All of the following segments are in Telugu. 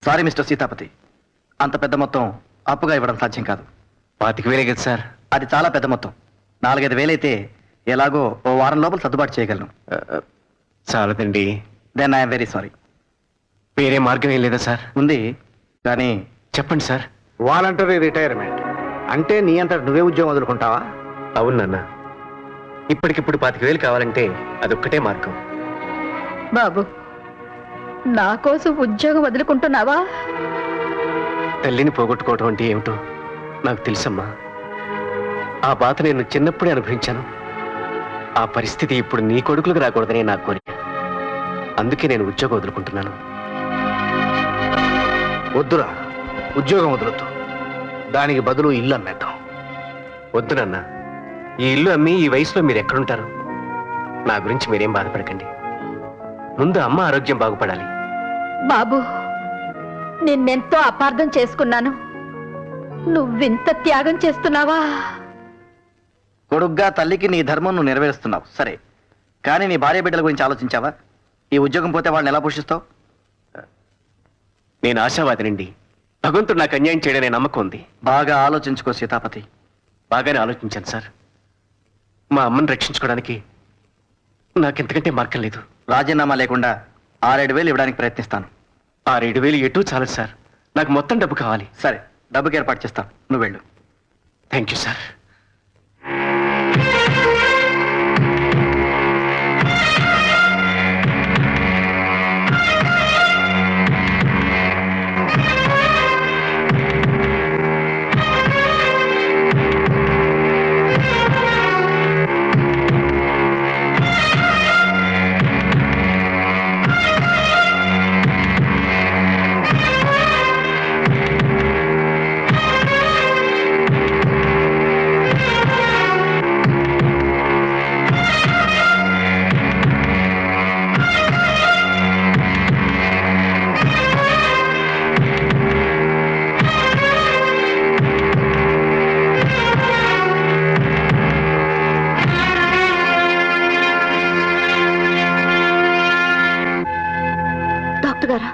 సారీ మిస్టర్ సీతాపతి, అంత పెద్ద మొత్తం అప్పుగా ఇవ్వడం సాధ్యం కాదు. 25,000 కదా సార్? అది చాలా పెద్ద మొత్తం. 4-5 వేలైతే ఎలాగో ఓ వారం లోపల సర్దుబాటు చేయగలను. చాలదండి. Then I'm very sorry. వేరే మార్గం ఏం లేదా సార్? ఉంది, కానీ చెప్పండి సార్. వాలంటరీ రిటైర్మెంట్ అంటే నీ అంతట నువ్వే ఉద్యోగం వదులుకుంటావా? అవును నాన్న, ఇప్పటికిప్పుడు 25,000 కావాలంటే అదొక్కటే మార్గం. బాబు, నా కోసం ఉద్యోగం వదులుకుంటున్నావా? తల్లిని పోగొట్టుకోవడం అంటే ఏమిటో నాకు తెలుసమ్మా. ఆ బాధ నేను చిన్నప్పుడే అనుభవించాను. ఆ పరిస్థితి ఇప్పుడు నీ కొడుకులకు రాకూడదనే నా కోరిక. అందుకే నేను ఉద్యోగం వదులుకుంటున్నాను. వద్దురా, ఉద్యోగం వదులుతూ దానికి బదులు ఇల్లు అమ్మేద్దాం. వద్దు నాన్న, ఈ ఇల్లు అమ్మి ఈ వయసులో మీరు ఎక్కడుంటారు? నా గురించి మీరేం బాధపడకండి. ముందు అమ్మ ఆరోగ్యం బాగుపడాలి. బాబు, నిన్నెంతో అపార్థం చేసుకున్నాను. నువ్వింత త్యాగం చేస్తున్నావా? కొడుగ్గా తల్లికి నీ ధర్మం నువ్వు నెరవేరుస్తున్నావు సరే, కానీ నీ భార్య బిడ్డల గురించి ఆలోచించావా? ఈ ఉద్యోగం పోతే వాళ్ళని ఎలా పోషిస్తావు? నేను ఆశావాదినండి. భగవంతుడు నాకు అన్యాయం చేయడనే నమ్మకం ఉంది. బాగా ఆలోచించుకో సీతాపతి. బాగానే ఆలోచించాను సార్. మా అమ్మని రక్షించుకోవడానికి నాకెంతకంటే మార్గం లేదు. రాజీనామా లేకుండా 6-7 వేలు ఇవ్వడానికి ప్రయత్నిస్తాను. 6-7 ఎటూ చాలదు సార్. నాకు మొత్తం డబ్బు కావాలి. సరే, డబ్బుకి ఏర్పాటు చేస్తాను, నువ్వు వెళ్ళు. Thank you sir. డాక్టర్ గారు,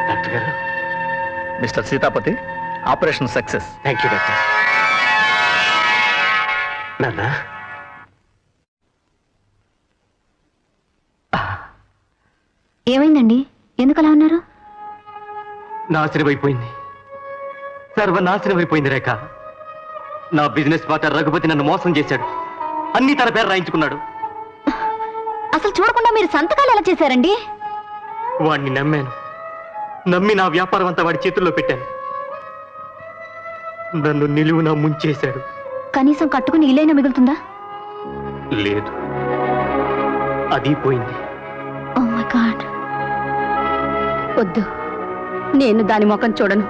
డాక్టర్ గారు. Mister Sitapathi, operation success. Thank you doctor. నాన్న, ఏమైందండి? ఎందుకు అలా ఉన్నారు? నాశనం అయిపోయింది. సర్వనాశనం అయిపోయింది రేఖ. నా బిజినెస్ పార్ట్నర్ రఘుపతి నన్ను మోసం చేశాడు. అన్ని తన పేరు రాయించుకున్నాడు. అసలు చూడకుండా మీరు సంతకాలు ఎలా చేశారండి? వాడిని నమ్మాను. నమ్మి నా వ్యాపారం అంతా వాడి చేతుల్లో పెట్టాను. నన్ను నిలువునా ముంచేశాడు. కనీసం కట్టుకుని ఇల్లైనా మిగులుతుందా? లేదు, అది పోయింది. Oh my god. వద్దు, నేను దాని ముఖం చూడను.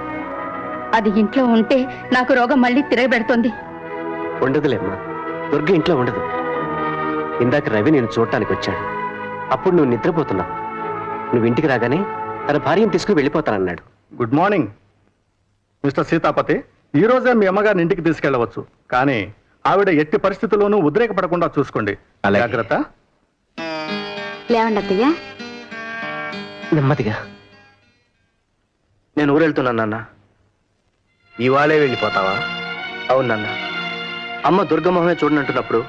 అది ఇంట్లో ఉంటే నాకు రోగం మళ్ళీ తిరగబెడుతోంది. ఉండదులేమ్మా, దుర్గ ఇంట్లో ఉండదు. ఇందాక రవి నేను చూడటానికి వచ్చాడు. అప్పుడు నువ్వు నిద్రపోతున్నావు. నువ్వు ఇంటికి రాగానే తన భార్యను తీసుకుని వెళ్ళిపోతానన్నాడు. Good morning mister Sitapati. ఈ రోజే మీ అమ్మగారిని ఇంటికి తీసుకెళ్లవచ్చు, కానీ ఆవిడ ఎట్టి పరిస్థితుల్లోనూ ఉద్రేకపడకుండా చూసుకోండి. అలాగే. జాగ్రత్త. లేవండి అత్తయ్య. నెమ్మదిగా. నేను ఊరెళ్తున్నాను నాన్న. ఇవాళే వెళ్ళిపోతావా? అవును నాన్న. అమ్మ దుర్గమోహమే చూడనంటున్నప్పుడు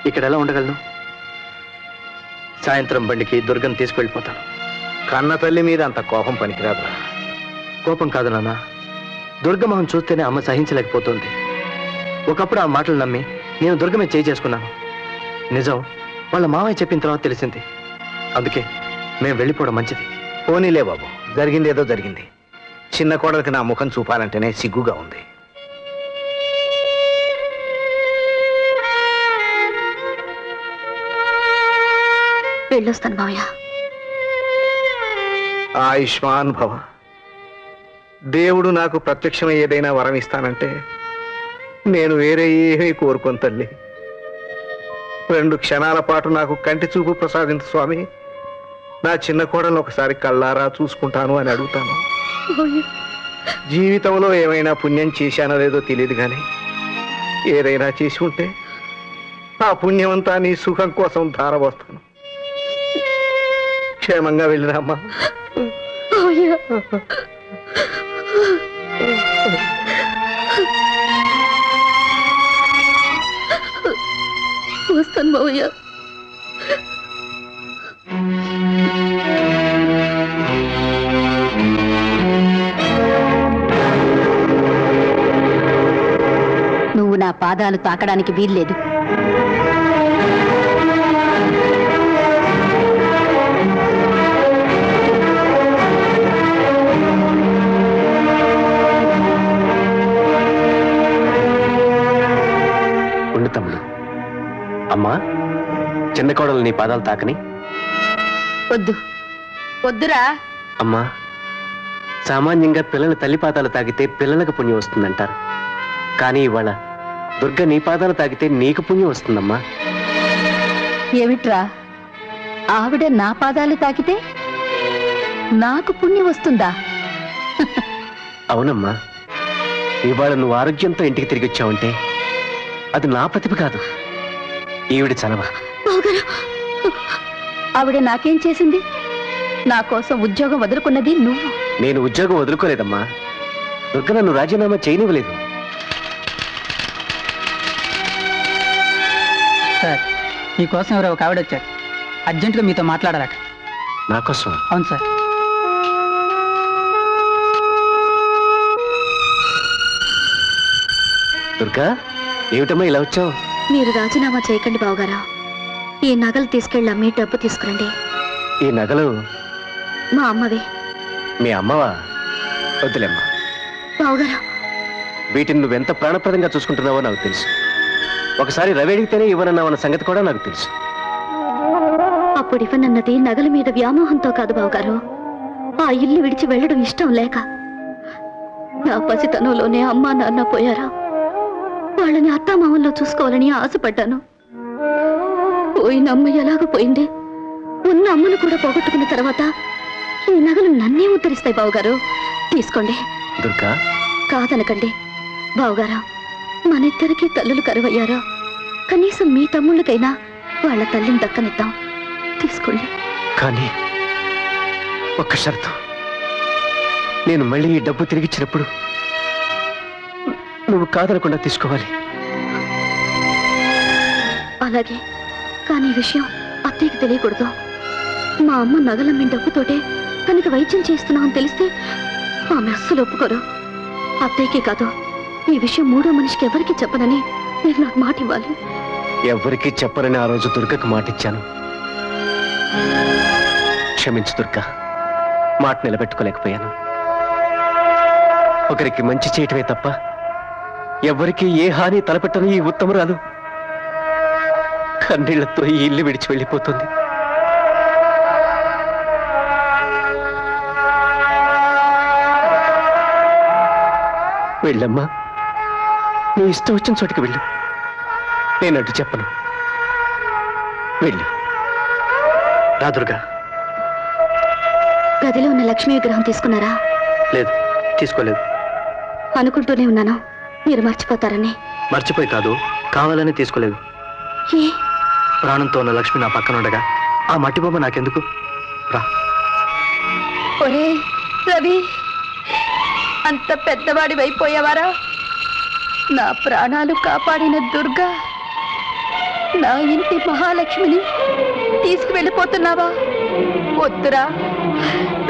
ఇక్కడ ఎలా ఉండగలను? సాయంత్రం బండికి దుర్గను తీసుకువెళ్ళిపోతాను. కన్న తల్లి మీద అంత కోపం పనికిరాదురా. కోపం కాదు నాన్న, దుర్గమోహం చూస్తేనే అమ్మ సహించలేకపోతుంది. ఒకప్పుడు ఆ మాటలు నమ్మి నేను దుర్గమే చేసుకున్నాను. నిజం వాళ్ళ మావయ్య చెప్పిన తర్వాత తెలిసింది. అందుకే మేము వెళ్ళిపోవడం మంచిది. పోనీలే బాబు, జరిగిందేదో జరిగింది. చిన్న కోడలికి నా ముఖం చూపాలంటేనే సిగ్గుగా ఉంది. వెళ్ళొస్తాను మావయ్య. ఆయుష్మాన్ భవ. దేవుడు నాకు ప్రత్యక్షమై ఏదైనా వరం ఇస్తానంటే నేను వేరే ఏమీ కోరుకోను తల్లి. 2 క్షణాల పాటు నాకు కంటి చూపు ప్రసాదించు స్వామి. నా చిన్న కోడలను ఒకసారి కళ్ళారా చూసుకుంటాను అని అడుగుతాను. జీవితంలో ఏమైనా పుణ్యం చేశానో లేదో తెలియదు కానీ ఏదైనా చేసి ఉంటే ఆ పుణ్యమంతా నీ సుఖం కోసం ధారపోస్తాను. క్షేమంగా వెళ్ళిరామ్మా. మావయ్య. వస్తాను మావయ్య. నువ్వు నా పాదాలు తాకడానికి వీల్లేదు. ఉండు తమ్ముడు. అమ్మా, చిన్న కోడలు నీ పాదాలు తాకని. వద్దు, వద్దురా. అమ్మా, సామాన్యంగా పిల్లలు తల్లి పాదాలు తాకితే పిల్లలకు పుణ్యం వస్తుందంటారు. కానీ ఇవాళ దుర్గ నీ పాదాలు తాకితే నీకు పుణ్యం వస్తుందమ్మా. ఏమిట్రా, ఆవిడ నా పాదాలు తాకితే నాకు పుణ్యం వస్తుందా? అవునమ్మా, ఇవాళ నువ్వు ఆరోగ్యంతో ఇంటికి తిరిగి వచ్చావంటే అది నా ప్రతిభ కాదు, ఈవిడ చలవ. ఆవిడ నాకేం చేసింది? నా కోసం ఉద్యోగం వదులుకున్నది నువ్వు. నేను ఉద్యోగం వదులుకోలేదమ్మా. దుర్గ నన్ను రాజీనామా చేయనివ్వలేదు. సార్, మీకోసం ఎవరో ఒక ఆవిడ వచ్చారు. అర్జెంటుగా మీతో మాట్లాడాలట. నా కోసం? అవును సార్. దుర్గా, ఏమిటమ్మా ఇలా వచ్చావు? మీరు రాజీనామా చేయకండి బావగారు. ఈ నగలు తీసుకెళ్ళి అమ్మి డబ్బు తీసుకురండి. ఈ నగలు మా అమ్మవే. మీ అమ్మవా? వద్దులేమ్మా. బావగారు, వీటిని నువ్వెంత ప్రాణప్రదంగా చూసుకుంటున్నావో నాకు తెలుసు. ఒకసారి రవి అడిగితేనే ఇవ్వనన్నావన్న సంగతి కూడా నాకు తెలుసు. అప్పుడు ఇవ్వనన్నది నగల మీద వ్యామోహంతో కాదు బావగారు, ఆ ఇల్లు విడిచి వెళ్ళడం ఇష్టం లేక. నా పసితనంలోనే అమ్మా నాన్న పోయారా, వాళ్ళని అత్తామామల్లో చూసుకోవాలని ఆశపడ్డాను. పోయిన అమ్మ ఎలాగో పోయింది, ఉన్న అమ్మను కూడా పోగొట్టుకున్న తర్వాత ఈ నగలు నన్నే ఉద్ధరిస్తాయి బావగారు. తీసుకోండి. దుర్గా, కాదనకండి బావగారా. మనిద్దరికీ తల్లులు కరువయ్యారా, కనీసం మీ తమ్ముళ్ళకైనా వాళ్ళ తల్లిని దక్కనిద్దాం. తీసుకోండి. కానీ ఒక్క షరతు. నేను మళ్ళీ ఈ డబ్బు తిరిగిచ్చినప్పుడు నువ్వు కాదనకుండా తీసుకోవాలి. అలాగే, కానీ ఈ విషయం అత్తయ్యకి తెలియకూడదు. మా అమ్మ నగలమ్మి డబ్బుతోటే తనకి వైద్యం చేస్తున్నామని తెలిస్తే ఆమె అస్సలు ఒప్పుకోరు. అత్తయ్యకే కాదు, ఈ విషయం మూడో మనిషికి ఎవరికి చెప్పనని మీరు నాకు మాట ఇవ్వాలి. ఎవరికీ చెప్పనని ఆ రోజు దుర్గకు మాటిచ్చాను. క్షమించు దుర్గా, మాట నిలబెట్టుకోలేకపోయాను. ఒకరికి మంచి చేయటమే తప్ప ఎవరికి ఏ హాని తలపెట్టని ఈ ఉత్తమరాలు కన్నీళ్లతో ఈ ఇల్లు విడిచి వెళ్ళిపోతుంది. వెళ్ళమ్మా, నీ ఇష్టం వచ్చిన చోటికి వెళ్ళు. నేనంటూ చెప్పను. వెళ్ళు. రా దుర్గా. గదిలో ఉన్న లక్ష్మీ విగ్రహం తీసుకున్నారా? లేదు, తీసుకోలేదు. అనుకుంటూనే ఉన్నాను మీరు మర్చిపోతారని. మర్చిపోయి కాదు, కావాలని తీసుకోలేదు. ఏ? ప్రాణంతో ఉన్న లక్ష్మి నా పక్కన ఉండగా ఆ మట్టి బొమ్మ నాకెందుకు? రా. ఒరే రవి, అంత పెద్దవాడి అయిపోయావారా? నా ప్రాణాలు కాపాడిన దుర్గా, నా ఇంటి మహాలక్ష్మిని తీసుకువెళ్ళిపోతున్నావా? వద్దురా,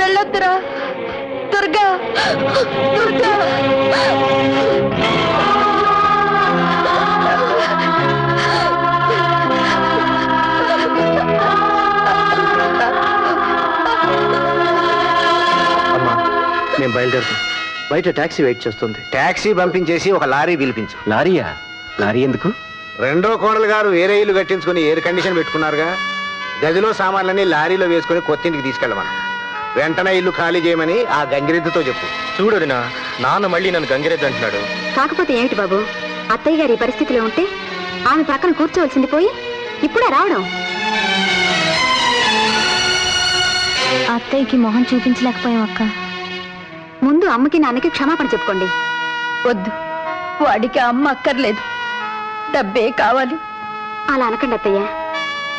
వెళ్ళొద్దురా దుర్గా. దుర్గా, అమ్మా, మేము బయలుదేరుతాం. బయట టాక్సీ వెయిట్ చేస్తుంది. టాక్సీ పంపించేసి ఒక లారీ పిలిపించు. లారీయా? లారీ ఎందుకు? రెండో కోడలు గారు వేరే ఇల్లు కట్టించుకుని ఎయిర్ కండిషన్ పెట్టుకున్నారుగా, గదిలో సామాన్లన్నీ లారీలో వేసుకుని కొత్తింటికి తీసుకెళ్ళమను. వెంటనే ఇల్లు ఖాళీ చేయమని ఆ గంగిరెద్దుతో చెప్పు. చూడదినా, నాన్న మళ్ళీ నన్ను గంగిరెద్దు అంటున్నాడు. కాకపోతే ఏమిటి బాబు, అత్తయ్య గారి పరిస్థితిలో ఉంటే ఆమె పక్కన కూర్చోవలసింది పోయి ఇప్పుడే రావడం. అత్తయ్యకి మొహం చూపించలేకపోయాం అక్క. ముందు అమ్మకి నాన్నకి క్షమాపణ చెప్పుకోండి. వద్దు, వాడికి అమ్మ అక్కర్లేదు, డబ్బే కావాలి. అలా అనకండి అత్తయ్య.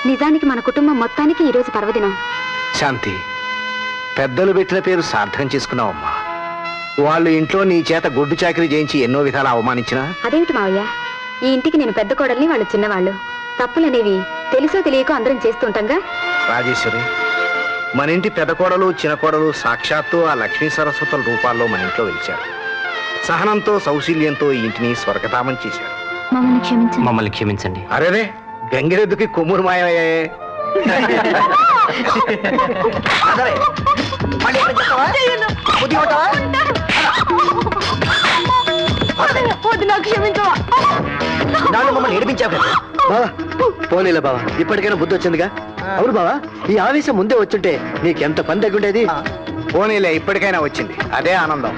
నిజానికి మన కుటుంబం మొత్తానికి ఈరోజు పర్వదినం. శాంతి, పెద్దలు పెట్టిన పేరు సార్థకం చేసుకున్నావమ్మా. వాళ్ళు ఇంట్లో నీ చేత గొడ్డు చాకరీ చేయించి ఎన్నో విధాలు అవమానించినా అదేమిటి మావయ్య, ఈ ఇంటికి నేను పెద్ద కోడల్ని, వాళ్ళు చిన్నవాళ్ళు. తప్పులనేవి తెలుసో తెలియకో అందరం చేస్తుంటాంగా. రాజేశ్వరి, మన ఇంటి పెద్ద కోడలు చిన్న కోడలు సాక్షాత్తు ఆ లక్ష్మీ సరస్వతుల రూపాల్లో మన ఇంట్లో వెలిచారు. సహనంతో సౌశీల్యంతో ఈ ఇంటిని స్వర్గధామం చేశారు. మమ్మల్ని క్షమించండి. మమ్మల్ని క్షమించండి. అరేరే, గంగిరెద్దుకి కొమ్మురు మాయమయ్యాయే. మమ్మల్ని ఏడిపించావు కదా బావా. పోనీలే బావా, ఇప్పటికైనా బుద్ధి వచ్చిందిగా. అవును బావా, ఈ ఆవేశం ముందే వచ్చుంటే నీకెంత పని తగ్గుండేది. పోనీలే, ఇప్పటికైనా వచ్చింది, అదే ఆనందం.